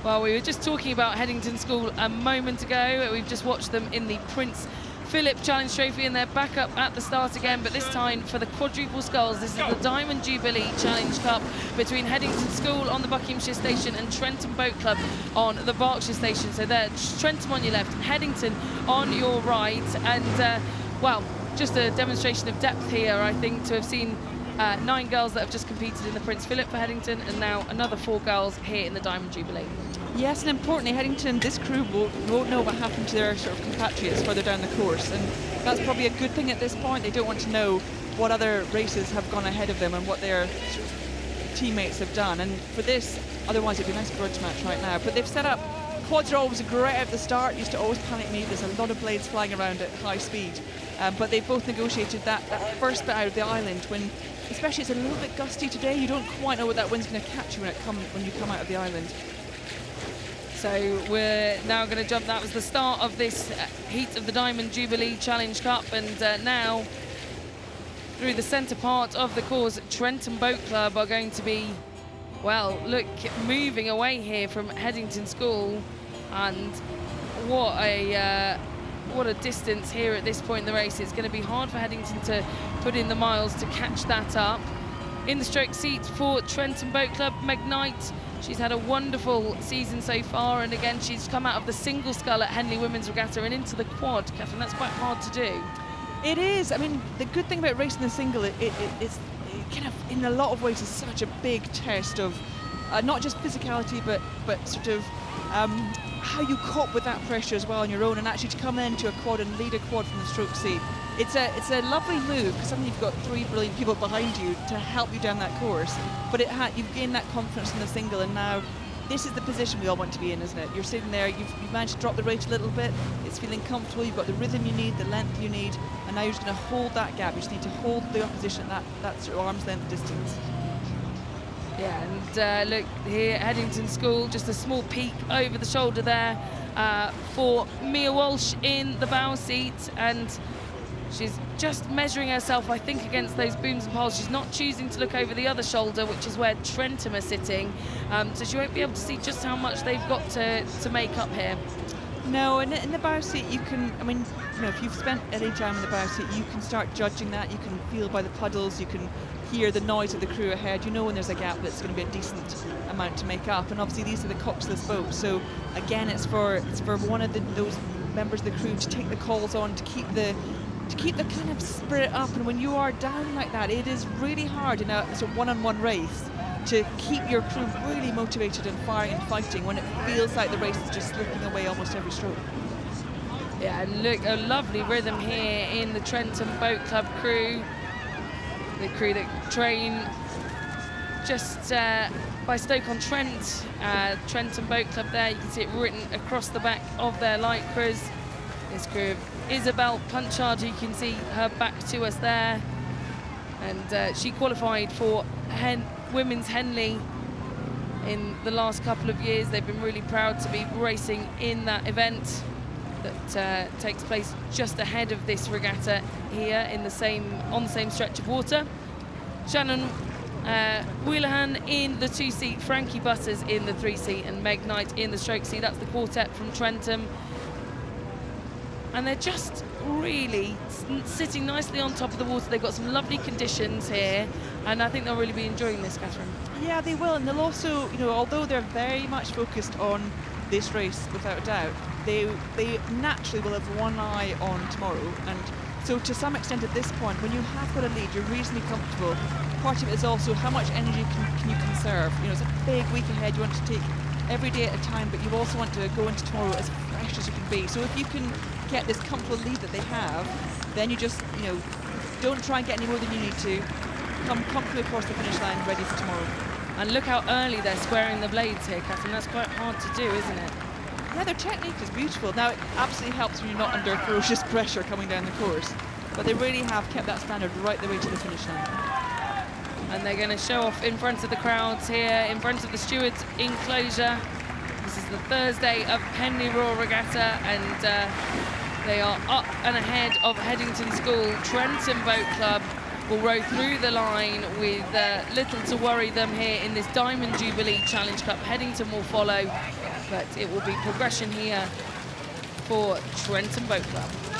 Well, we were just talking about Headington School a moment ago. We've just watched them in the Prince Philip Challenge Trophy, and they're back up at the start again, but this time for the quadruple sculls. This is the Diamond Jubilee Challenge Cup between Headington School on the Buckinghamshire Station and Trentham Boat Club on the Berkshire Station. So there, Trentham on your left, Headington on your right, and well, just a demonstration of depth here, I think, to have seen 9 girls that have just competed in the Prince Philip for Headington, and now another 4 girls here in the Diamond Jubilee. Yes, and importantly, Headington, this crew won't know what happened to their sort of compatriots further down the course, and that's probably a good thing at this point. They don't want to know what other races have gone ahead of them and what their sort of teammates have done. And for this, otherwise it'd be a nice grudge match right now. But they've set up, quads are always great at the start, used to always panic me. There's a lot of blades flying around at high speed. But they've both negotiated that first bit out of the island when, especially it's a little bit gusty today, you don't quite know what that wind's going to catch you when you come out of the island. So we're now going to jump. That was the start of this heat of the Diamond Jubilee Challenge Cup, and now through the centre part of the course, Trentham Boat Club are going to be, well, look, moving away here from Headington School, and what a distance here at this point in the race. It's going to be hard for Headington to put in the miles to catch that up. In the stroke seat for Trentham Boat Club, Meg Knight. She's had a wonderful season so far, and again, she's come out of the single scull at Henley Women's Regatta and into the quad, Catherine. That's quite hard to do. It is. I mean, the good thing about racing the single, it's kind of, in a lot of ways, is such a big test of not just physicality, but sort of how you cope with that pressure as well on your own, and actually to come into a quad and lead a quad from the stroke seat. It's a lovely move, because suddenly you've got 3 brilliant people behind you to help you down that course. But you've gained that confidence in the single, and now this is the position we all want to be in, isn't it? You're sitting there, you've managed to drop the rate a little bit, it's feeling comfortable, you've got the rhythm you need, the length you need, and now you're just going to hold that gap. You just need to hold the opposition at that sort of arm's length distance. Yeah, and look here, Headington School, just a small peek over the shoulder there for Mia Walsh in the bow seat, and she's just measuring herself, I think, against those booms and poles. She's not choosing to look over the other shoulder, which is where Trentham are sitting, so she won't be able to see just how much they've got to make up here. No, and in the bow seat you can, I mean, you know, if you've spent any time in the bow seat, you can start judging that. You can feel by the puddles, you can hear the noise of the crew ahead. You know when there's a gap that's going to be a decent amount to make up. And obviously these are the coxless boats, so again, it's for one of those members of the crew to take the calls on, to keep the kind of spirit up. And when you are down like that, it is really hard in a sort of one-on-one race to keep your crew really motivated and firing and fighting when it feels like the race is just slipping away almost every stroke. Yeah, and look, a lovely rhythm here in the Trentham Boat Club crew. The crew that train just by Stoke-on-Trent, Trentham Boat Club there. You can see it written across the back of their lycras. This crew of Isabel Punchard, you can see her back to us there. And she qualified for Women's Henley in the last couple of years. They've been really proud to be racing in that event that takes place just ahead of this regatta here on the same stretch of water. Shannon Wheelahan in the 2 seat, Frankie Butters in the 3 seat, and Meg Knight in the stroke seat. That's the quartet from Trentham. And they're just really sitting nicely on top of the water. They've got some lovely conditions here, and I think they'll really be enjoying this, Catherine. Yeah, they will, and they'll also, you know, although they're very much focused on this race without a doubt, they naturally will have one eye on tomorrow. And so to some extent at this point, when you have got a lead, you're reasonably comfortable. Part of it is also how much energy can you conserve. You know, it's a big week ahead. You want to take every day at a time, but you also want to go into tomorrow as fresh as you can be. So if you can get this comfortable lead that they have, then you just, you know, don't try and get any more than you need to. Come comfortably across the finish line, ready for tomorrow. And look how early they're squaring the blades here, Catherine. That's quite hard to do, isn't it? Yeah, their technique is beautiful. Now, it absolutely helps when you're not under ferocious pressure coming down the course, but they really have kept that standard right the way to the finish line. And they're going to show off in front of the crowds here, in front of the stewards' enclosure. This is the Thursday of Henley Royal Regatta, and they are up and ahead of Headington School. Trentham Boat Club will row through the line with little to worry them here in this Diamond Jubilee Challenge Cup. Headington will follow, but it will be progression here for Trentham Boat Club.